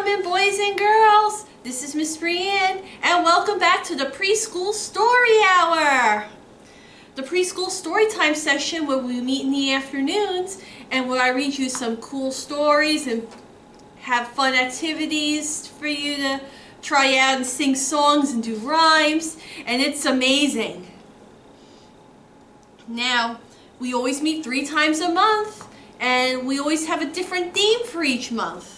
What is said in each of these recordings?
Welcome, boys and girls. This is Miss Brianne, and welcome back to the Preschool Story Hour. The Preschool Storytime session where we meet in the afternoons and where I read you some cool stories and have fun activities for you to try out and sing songs and do rhymes, and it's amazing. Now, we always meet 3 times a month, and we always have a different theme for each month.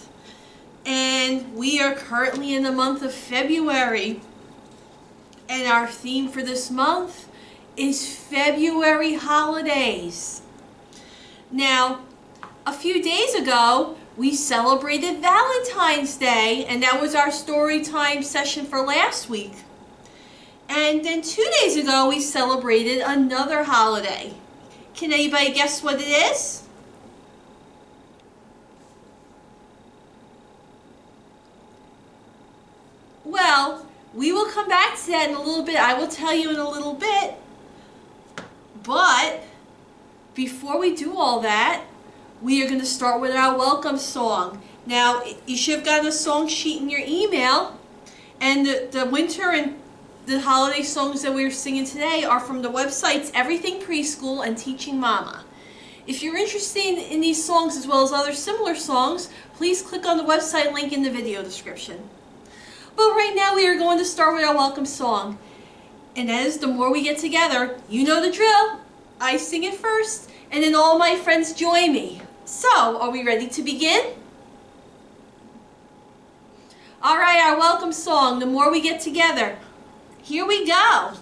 And we are currently in the month of February, and our theme for this month is February holidays. Now, a few days ago, we celebrated Valentine's Day, and that was our story time session for last week. And then 2 days ago, we celebrated another holiday. Can anybody guess what it is? Well, we will come back to that in a little bit. I will tell you in a little bit. But before we do all that, we are going to start with our welcome song. Now, you should have gotten a song sheet in your email. And the winter and the holiday songs that we're singing today are from the websites Everything Preschool and Teaching Mama. If you're interested in these songs as well as other similar songs, please click on the website link in the video description. But right now we are going to start with our welcome song. And that is The More We Get Together. You know the drill. I sing it first, and then all my friends join me. So, are we ready to begin? Alright, our welcome song, The More We Get Together. Here we go.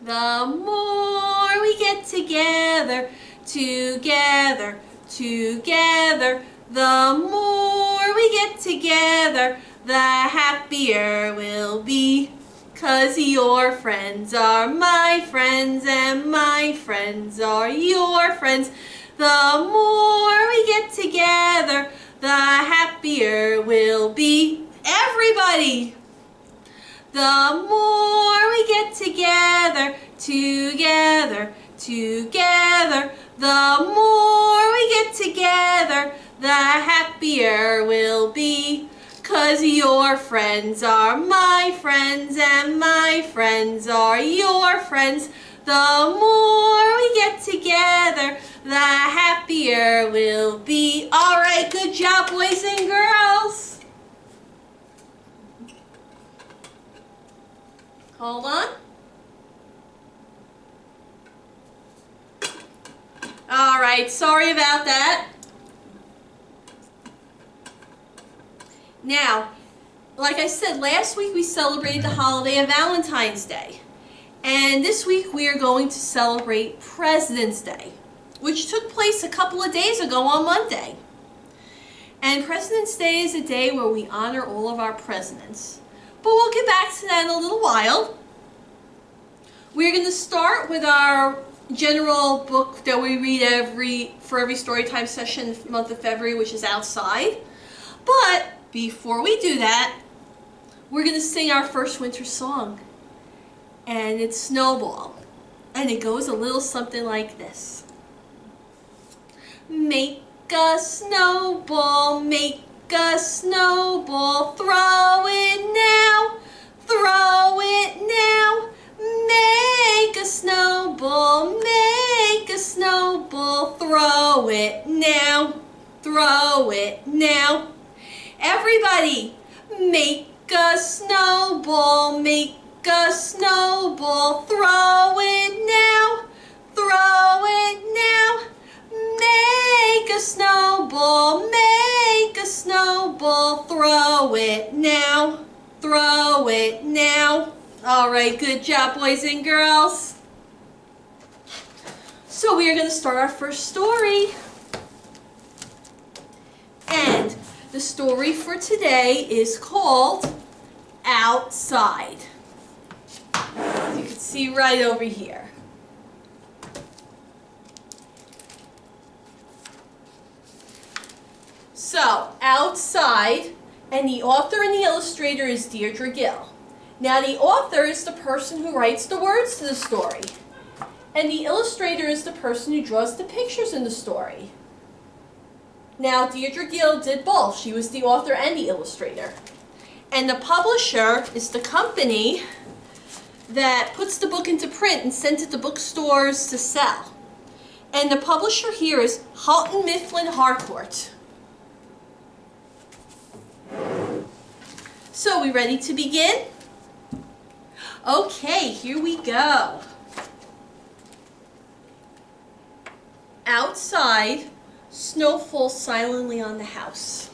The more we get together, together, together, the more we get together, the happier we'll be. 'Cause your friends are my friends and my friends are your friends. The more we get together, the happier we'll be. Everybody! The more we get together, together, together, the more we get together, the happier we'll be. 'Cause your friends are my friends and my friends are your friends. The more we get together, the happier we'll be. Alright, good job, boys and girls. Hold on. Alright, sorry about that. Now, like I said, last week we celebrated the holiday of Valentine's Day. And this week we are going to celebrate President's Day, which took place a couple of days ago on Monday. And President's Day is a day where we honor all of our presidents. But we'll get back to that in a little while. We're going to start with our general book that we read for every storytime session in the month of February, which is Outside. But before we do that, we're going to sing our first winter song. And it's Snowball. And it goes a little something like this. Make a snowball, make a snowball, throw it now, throw it now. Make a snowball, make a snowball, throw it now, throw it now. Everybody, make a snowball, make a snowball, throw it now, throw it now. Make a snowball, make a snowball, throw it now, throw it now. Alright, good job, boys and girls. So we are going to start our first story. And the story for today is called Outside. As you can see right over here. So, Outside, and the author and the illustrator is Deirdre Gill. Now, the author is the person who writes the words to the story, and the illustrator is the person who draws the pictures in the story. Now, Deirdre Gill did both. She was the author and the illustrator. And the publisher is the company that puts the book into print and sends it to bookstores to sell. And the publisher here is Houghton Mifflin Harcourt. So, we ready to begin? Okay, here we go. Outside, snow falls silently on the house.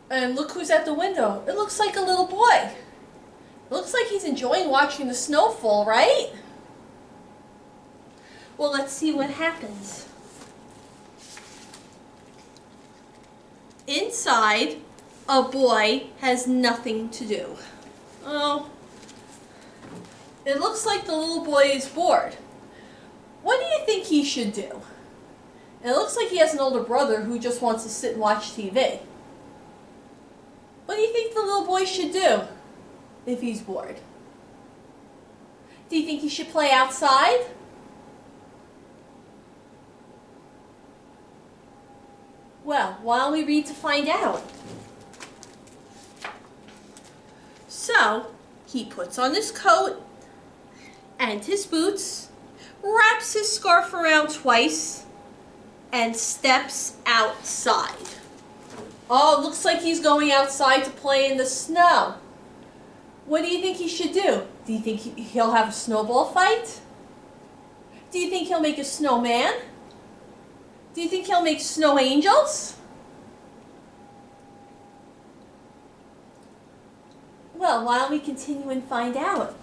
And look who's at the window. It looks like a little boy. It looks like he's enjoying watching the snow fall, right? Well, let's see what happens. Inside, a boy has nothing to do. Oh, it looks like the little boy is bored. What do you think he should do? And it looks like he has an older brother who just wants to sit and watch TV. What do you think the little boy should do if he's bored? Do you think he should play outside? Well, why don't we read to find out? So, he puts on his coat and his boots, wraps his scarf around twice, and steps outside. Oh, it looks like he's going outside to play in the snow. What do you think he should do? Do you think he'll have a snowball fight? Do you think he'll make a snowman? Do you think he'll make snow angels? Well, why don't we continue and find out?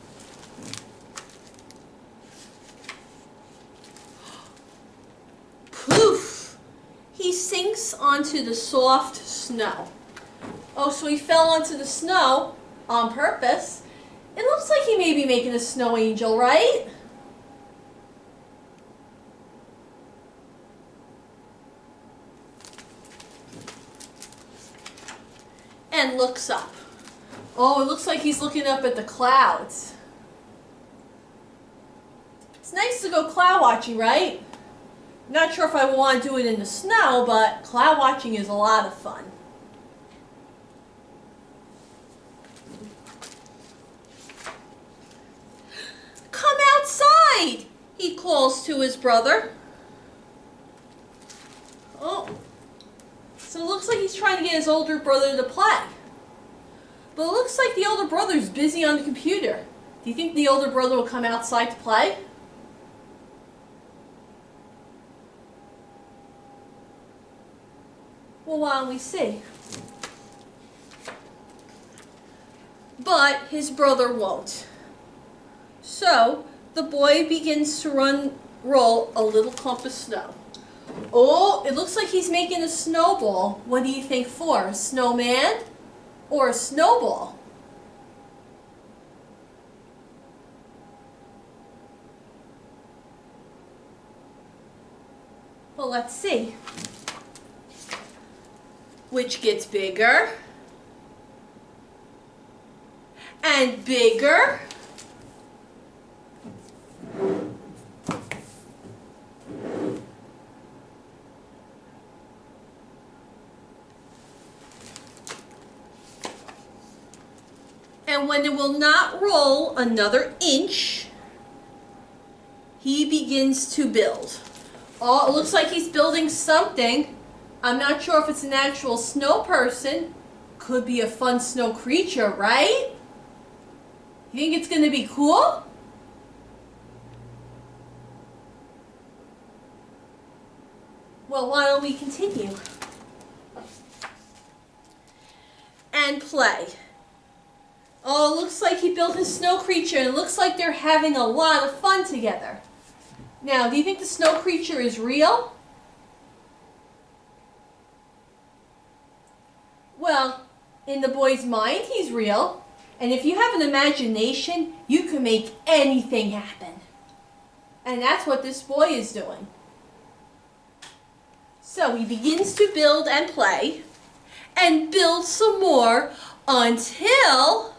Poof! He sinks onto the soft snow. Oh, so he fell onto the snow on purpose. It looks like he may be making a snow angel, right? And looks up. Oh, it looks like he's looking up at the clouds. It's nice to go cloud watching, right? Not sure if I want to do it in the snow, but cloud watching is a lot of fun. Come outside, he calls to his brother. Oh, so it looks like he's trying to get his older brother to play. But it looks like the older brother's busy on the computer. Do you think the older brother will come outside to play? Well, why don't we see? But his brother won't. So the boy begins to roll a little clump of snow. Oh, it looks like he's making a snowball. What do you think for? A snowman or a snowball? Well, let's see. Which gets bigger and bigger. And when it will not roll another inch, he begins to build. Oh, it looks like he's building something. I'm not sure if it's an actual snow person. Could be a fun snow creature, right? You think it's going to be cool? Well, why don't we continue? And play. Oh, it looks like he built his snow creature, and it looks like they're having a lot of fun together. Now, do you think the snow creature is real? Well, in the boy's mind, he's real. And if you have an imagination, you can make anything happen. And that's what this boy is doing. So he begins to build and play, and build some more until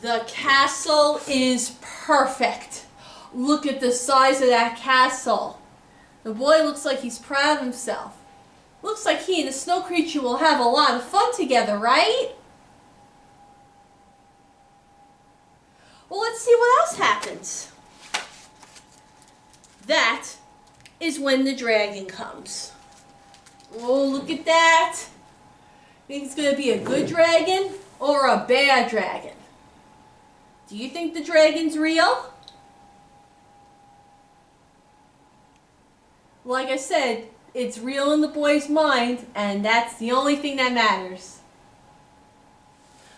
the castle is perfect. Look at the size of that castle. The boy looks like he's proud of himself. Looks like he and the snow creature will have a lot of fun together, right? Well, let's see what else happens. That is when the dragon comes. Oh, look at that. Think it's going to be a good dragon or a bad dragon? Do you think the dragon's real? Like I said, it's real in the boy's mind, and that's the only thing that matters.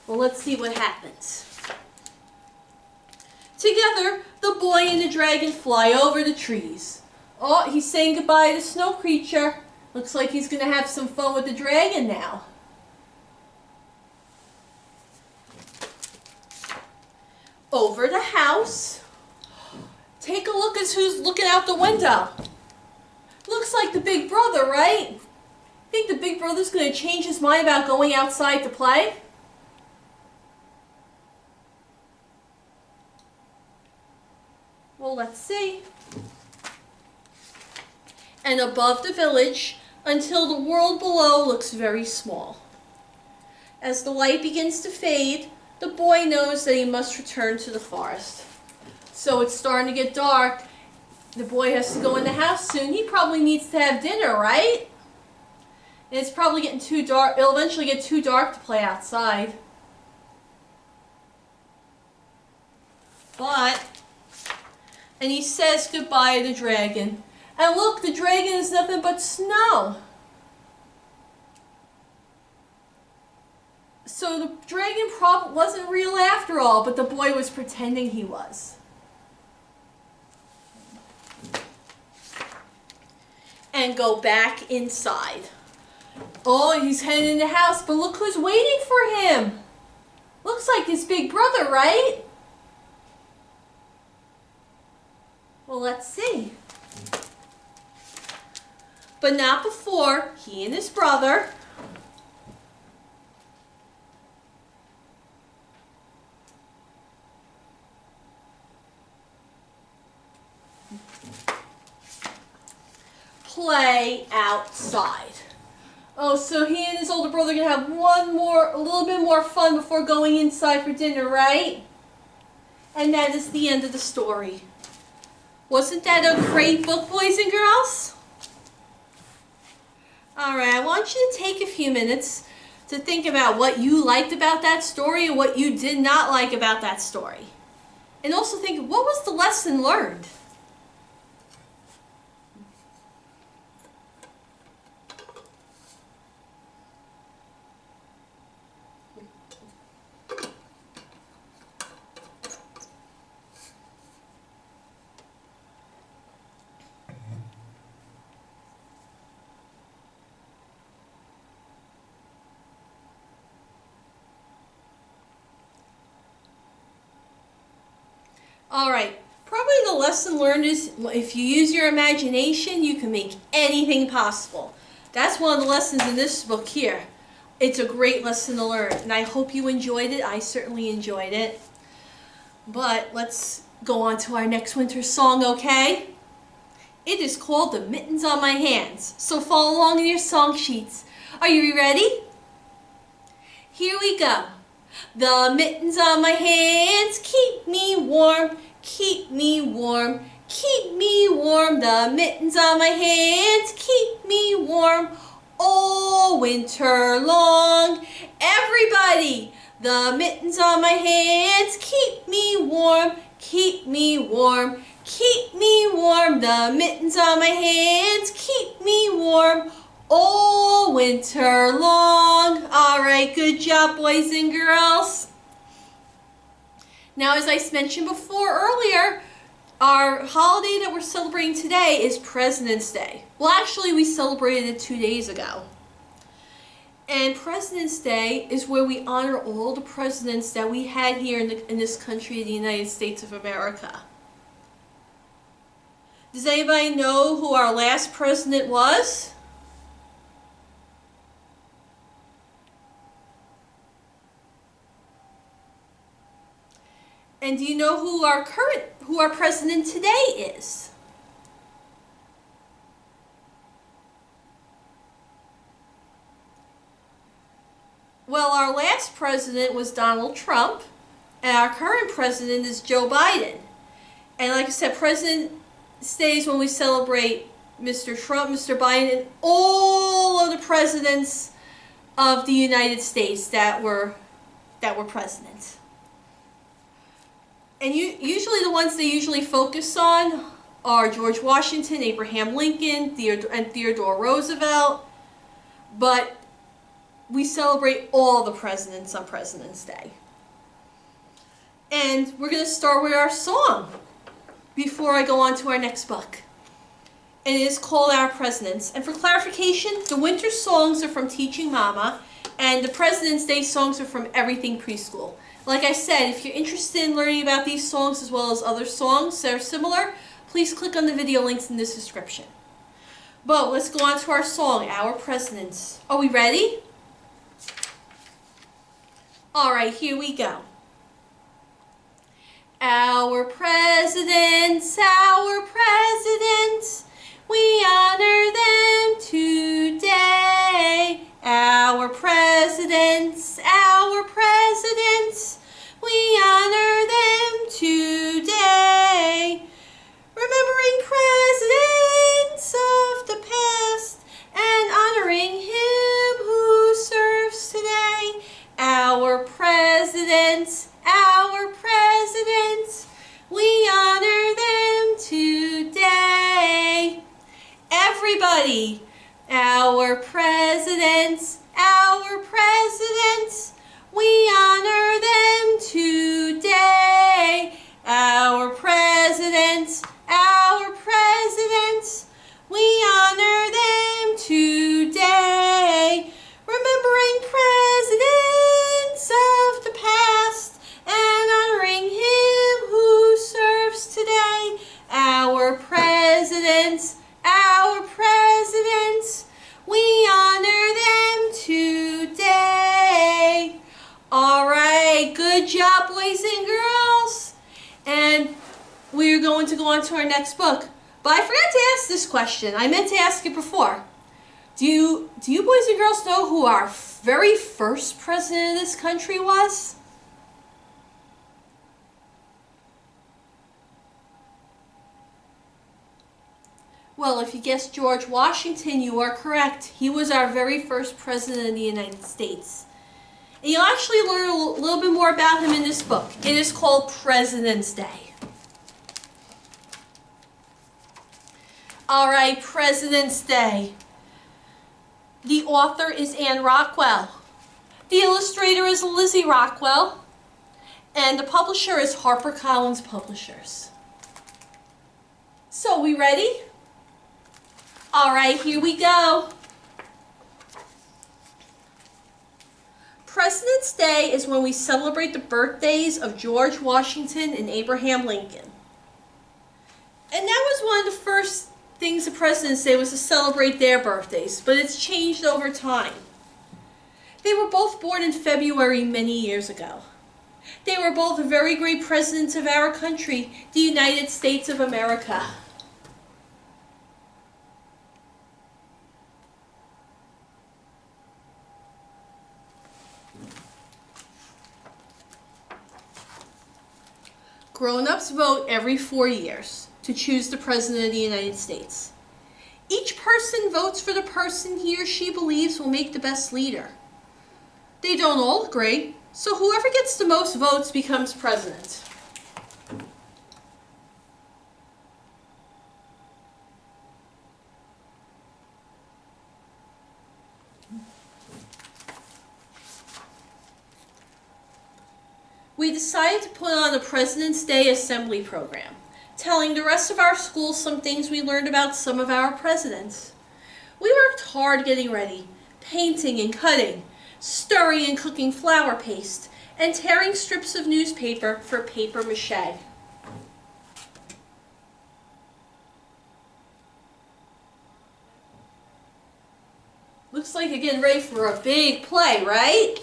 Well, let's see what happens. Together, the boy and the dragon fly over the trees. Oh, he's saying goodbye to the snow creature. Looks like he's going to have some fun with the dragon now. Over the house. Take a look at who's looking out the window. Looks like the big brother, right? Think the big brother's going to change his mind about going outside to play? Well, let's see. And above the village, until the world below looks very small. As the light begins to fade, the boy knows that he must return to the forest. So it's starting to get dark. The boy has to go in the house soon. He probably needs to have dinner, right? And it's probably getting too dark. It'll eventually get too dark to play outside. And he says goodbye to the dragon. And look, the dragon is nothing but snow. So the dragon probably wasn't real after all, but the boy was pretending he was. And go back inside. Oh, he's heading in the house, but look who's waiting for him. Looks like his big brother, right? Well, let's see. But not before he and his brother play outside. Oh, so he and his older brother are going to have a little bit more fun before going inside for dinner, right? And that is the end of the story. Wasn't that a great book, boys and girls? Alright, I want you to take a few minutes to think about what you liked about that story and what you did not like about that story. And also think, what was the lesson learned? Alright, probably the lesson learned is if you use your imagination, you can make anything possible. That's one of the lessons in this book here. It's a great lesson to learn, and I hope you enjoyed it. I certainly enjoyed it. But let's go on to our next winter song, okay? It is called The Mittens on My Hands, so follow along in your song sheets. Are you ready? Here we go. The mittens on my hands keep me warm, keep me warm, keep me warm. The mittens on my hands keep me warm all winter long. Everybody, the mittens on my hands keep me warm, keep me warm, keep me warm. The mittens on my hands keep me warm all winter long. Alright, good job, boys and girls. Now, as I mentioned before earlier, our holiday that we're celebrating today is President's Day. Well, actually, we celebrated it 2 days ago. And President's Day is where we honor all the presidents that we had here in this country, the United States of America. Does anybody know who our last president was? And do you know who our current who our president today is? Well, our last president was Donald Trump, and our current president is Joe Biden. And like I said, President's Day is when we celebrate Mr. Trump, Mr. Biden, and all of the presidents of the United States that were presidents. And usually the ones they usually focus on are George Washington, Abraham Lincoln, and Theodore Roosevelt. But we celebrate all the presidents on President's Day. And we're going to start with our song before I go on to our next book. And it is called Our Presidents. And for clarification, the winter songs are from Teaching Mama, and the President's Day songs are from Everything Preschool. Like I said, if you're interested in learning about these songs as well as other songs that are similar, please click on the video links in this description. But let's go on to our song, Our Presidents. Are we ready? Alright, here we go. Our presidents, we honor them today. Our presidents, we honor them today. Remembering presidents of the past and honoring him who serves today. Our presidents, we honor them today. Everybody, our presidents, we honor them today. Our presidents, we honor them today. Remembering presidents of the past and honoring him who serves today. Our presidents, we honor them today. All right, good job, boys and girls. And we're going to go on to our next book. But I forgot to ask this question. I meant to ask it before. Do you boys and girls know who our very first president of this country was? Well, if you guessed George Washington, you are correct. He was our very first president of the United States. And you'll actually learn a little bit more about him in this book. It is called President's Day. All right, President's Day. The author is Anne Rockwell. The illustrator is Lizzie Rockwell. And the publisher is HarperCollins Publishers. So, we ready? All right, here we go. President's Day is when we celebrate the birthdays of George Washington and Abraham Lincoln. And that was one of the first things of President's Day was to celebrate their birthdays, but it's changed over time. They were both born in February many years ago. They were both very great presidents of our country, the United States of America. Grown-ups vote every 4 years to choose the President of the United States. Each person votes for the person he or she believes will make the best leader. They don't all agree, so whoever gets the most votes becomes president. We decided to put on a President's Day assembly program, telling the rest of our school some things we learned about some of our presidents. We worked hard getting ready, painting and cutting, stirring and cooking flour paste, and tearing strips of newspaper for paper mache. Looks like you're getting ready for a big play, right?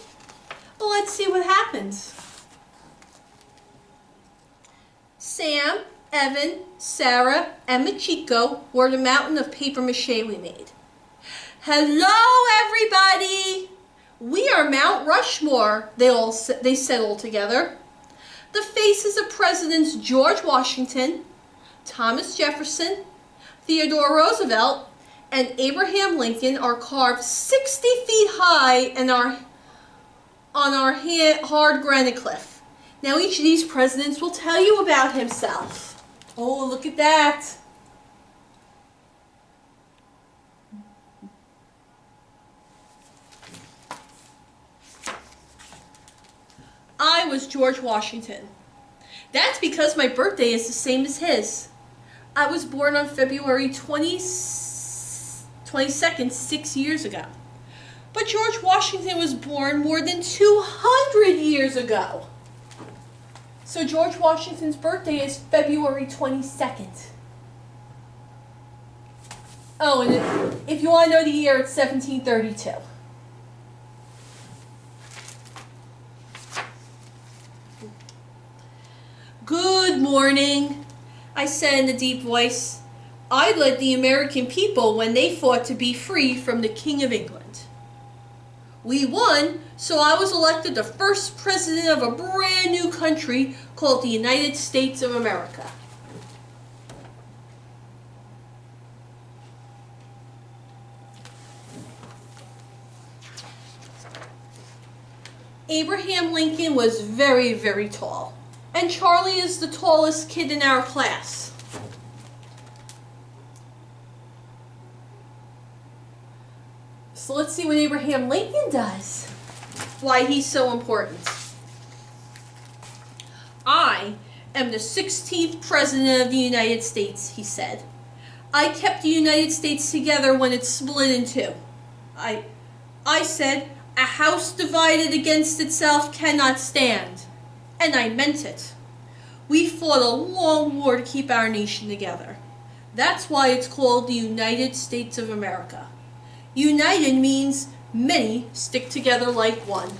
Well, let's see what happens. Sam, Evan, Sarah, and Machiko were the mountain of paper mache we made. Hello, everybody! We are Mount Rushmore, they said all together. The faces of Presidents George Washington, Thomas Jefferson, Theodore Roosevelt, and Abraham Lincoln are carved 60 feet high and on our hard granite cliff. Now each of these presidents will tell you about himself. Oh, look at that. I was George Washington. That's because my birthday is the same as his. I was born on February 22nd, 6 years ago. But George Washington was born more than 200 years ago. So George Washington's birthday is February 22nd. Oh, and if you want to know the year, it's 1732. Good morning, I said in a deep voice. I led the American people when they fought to be free from the King of England. We won, so I was elected the first president of a brand new country called the United States of America. Abraham Lincoln was very, very tall. And Charlie is the tallest kid in our class. So let's see what Abraham Lincoln does. Why he's so important. I am the 16th President of the United States, he said. I kept the United States together when it split in two. I said, a house divided against itself cannot stand. And I meant it. We fought a long war to keep our nation together. That's why it's called the United States of America. United means many stick together like one.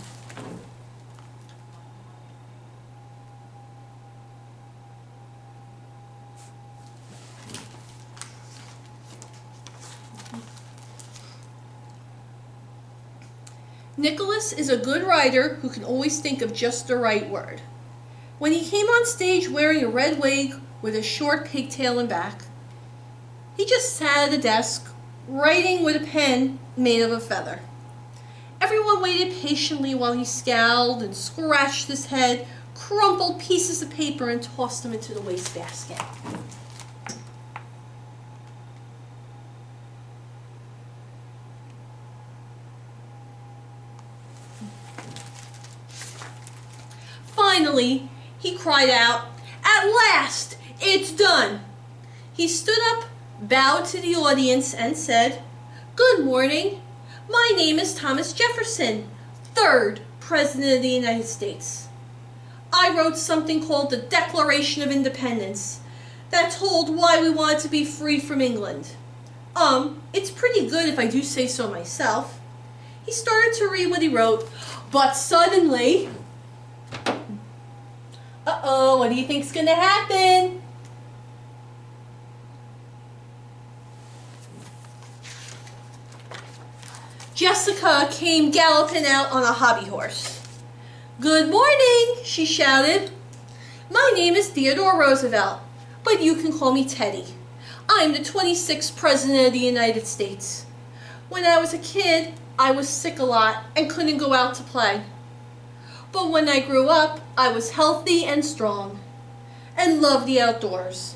Nicholas is a good writer who can always think of just the right word. When he came on stage wearing a red wig with a short pigtail and back, he just sat at a desk, writing with a pen made of a feather. Everyone waited patiently while he scowled and scratched his head, crumpled pieces of paper, and tossed them into the wastebasket. Finally, he cried out, "At last, it's done!" He stood up, bowed to the audience, and said, "Good morning. My name is Thomas Jefferson, 3rd President of the United States. I wrote something called the Declaration of Independence that told why we wanted to be free from England. It's pretty good if I do say so myself." He started to read what he wrote, but suddenly... Uh-oh, what do you think's gonna happen? Jessica came galloping out on a hobby horse. "Good morning," she shouted. "My name is Theodore Roosevelt, but you can call me Teddy. I'm the 26th President of the United States. When I was a kid, I was sick a lot and couldn't go out to play. But when I grew up, I was healthy and strong and loved the outdoors.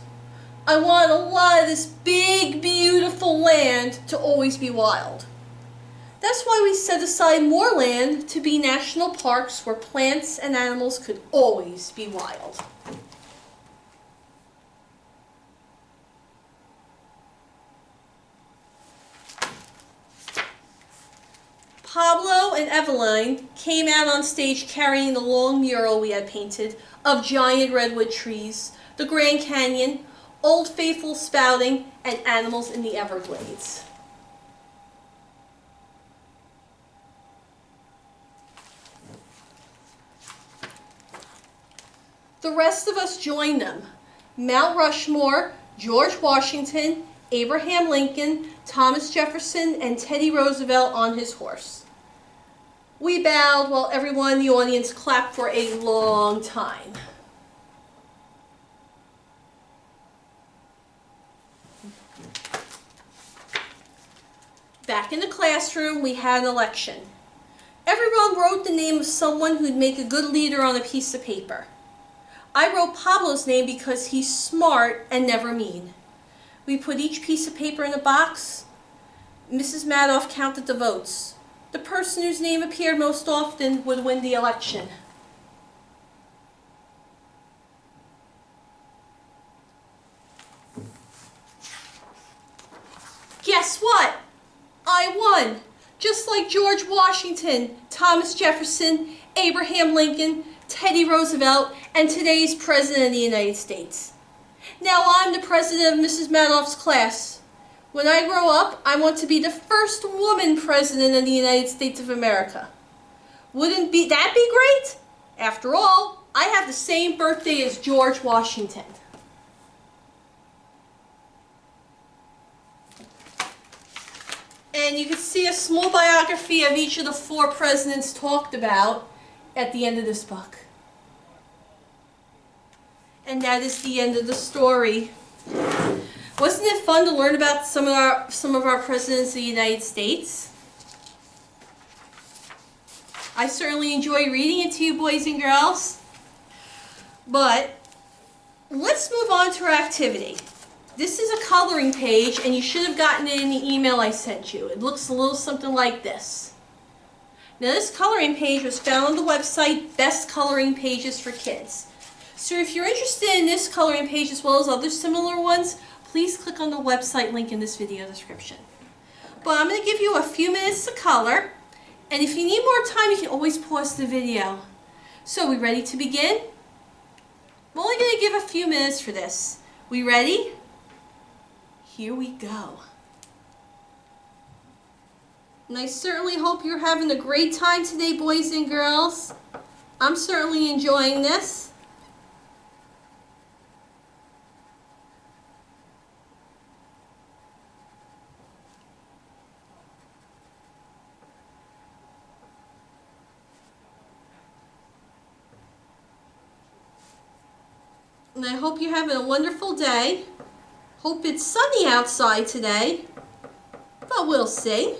I want a lot of this big, beautiful land to always be wild. That's why we set aside more land to be national parks where plants and animals could always be wild." Pablo and Eveline came out on stage carrying the long mural we had painted of giant redwood trees, the Grand Canyon, Old Faithful spouting, and animals in the Everglades. The rest of us joined them, Mount Rushmore, George Washington, Abraham Lincoln, Thomas Jefferson, and Teddy Roosevelt on his horse. We bowed while everyone in the audience clapped for a long time. Back in the classroom, we had an election. Everyone wrote the name of someone who'd make a good leader on a piece of paper. I wrote Pablo's name because he's smart and never mean. We put each piece of paper in a box. Mrs. Madoff counted the votes. The person whose name appeared most often would win the election. Guess what? I won! Just like George Washington, Thomas Jefferson, Abraham Lincoln, Teddy Roosevelt, and today's President of the United States. Now I'm the president of Mrs. Madoff's class. When I grow up, I want to be the first woman president of the United States of America. Wouldn't that be great? After all, I have the same birthday as George Washington. And you can see a small biography of each of the 4 presidents talked about at the end of this book. And that is the end of the story. Wasn't it fun to learn about some of our presidents of the United States? I certainly enjoy reading it to you, boys and girls. But let's move on to our activity. This is a coloring page, and you should have gotten it in the email I sent you. It looks a little something like this. Now, this coloring page was found on the website Best Coloring Pages for Kids. So if you're interested in this coloring page as well as other similar ones, please click on the website link in this video description. But I'm going to give you a few minutes to color, and if you need more time, you can always pause the video. So, we ready to begin? I'm only going to give a few minutes for this. We ready? Here we go. And I certainly hope you're having a great time today, boys and girls. I'm certainly enjoying this. And I hope you're having a wonderful day. Hope it's sunny outside today, but we'll see.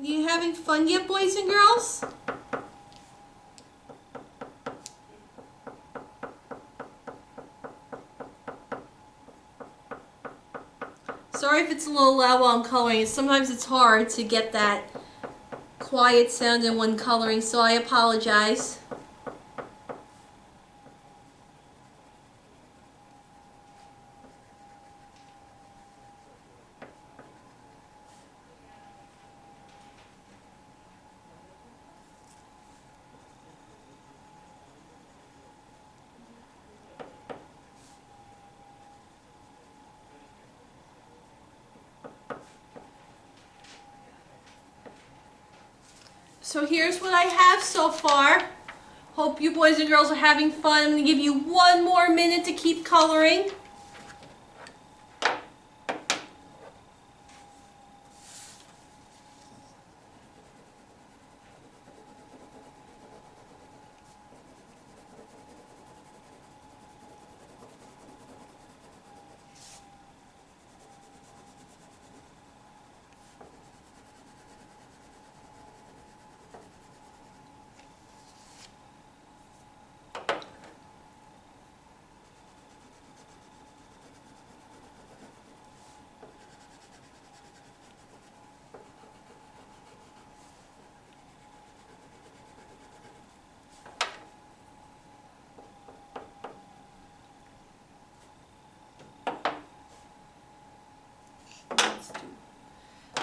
You having fun yet, boys and girls? Sorry if it's a little loud while I'm coloring. Sometimes it's hard to get that quiet sound in one coloring, so I apologize. So here's what I have so far. Hope you boys and girls are having fun. I'm going to give you one more minute to keep coloring.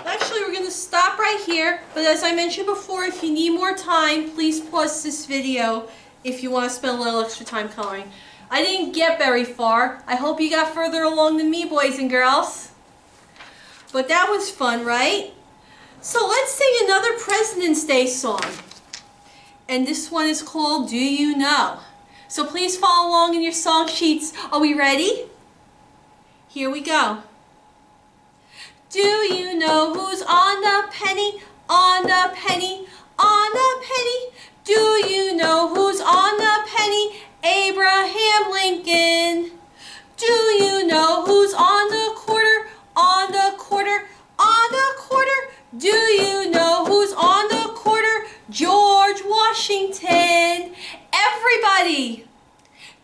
Actually, we're going to stop right here, but as I mentioned before, if you need more time, please pause this video if you want to spend a little extra time coloring. I didn't get very far. I hope you got further along than me, boys and girls. But that was fun, right? So let's sing another President's Day song. And this one is called Do You Know? So please follow along in your song sheets. Are we ready? Here we go. Do you know who's on the penny, on the penny, on the penny? Do you know who's on the penny? Abraham Lincoln. Do you know who's on the quarter, on the quarter, on the quarter? Do you know who's on the quarter? George Washington. Everybody.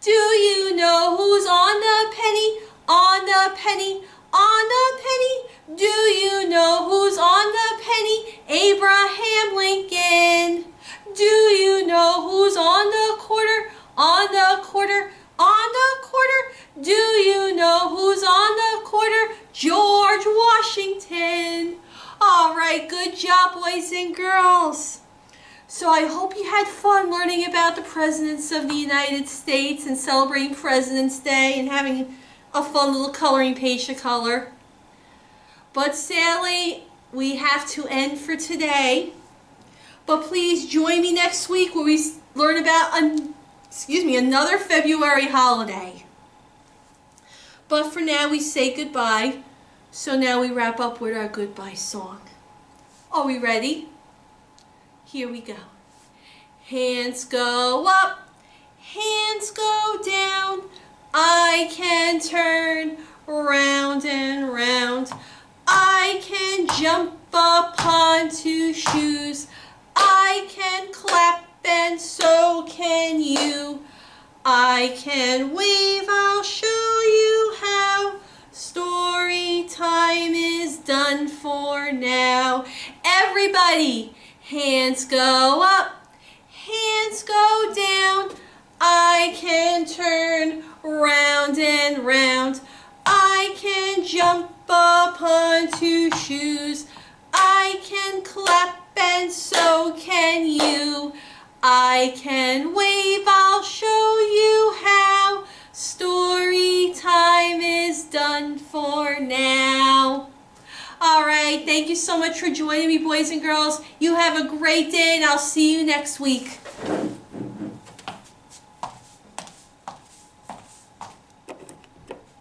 Do you know who's on the penny, on the penny, on the penny? Do you know who's on the penny? Abraham Lincoln. Do you know who's on the quarter, on the quarter, on the quarter? Do you know who's on the quarter? George Washington. All right, good job, boys and girls. So I hope you had fun learning about the presidents of the United States and celebrating President's Day and having a fun little coloring page to color. But sadly, we have to end for today. But please join me next week where we learn about another February holiday. But for now, we say goodbye. So now we wrap up with our goodbye song. Are we ready? Here we go. Hands go up, hands go down. I can turn round and round. I can jump upon two shoes. I can clap and so can you. I can wave, I'll show you how. Story time is done for now. Everybody, hands go up, hands go down. I can turn round and round. I can jump upon two shoes. I can clap and so can you. I can wave, I'll show you how. Story time is done for now. All right, thank you so much for joining me, boys and girls. You have a great day, and I'll see you next week.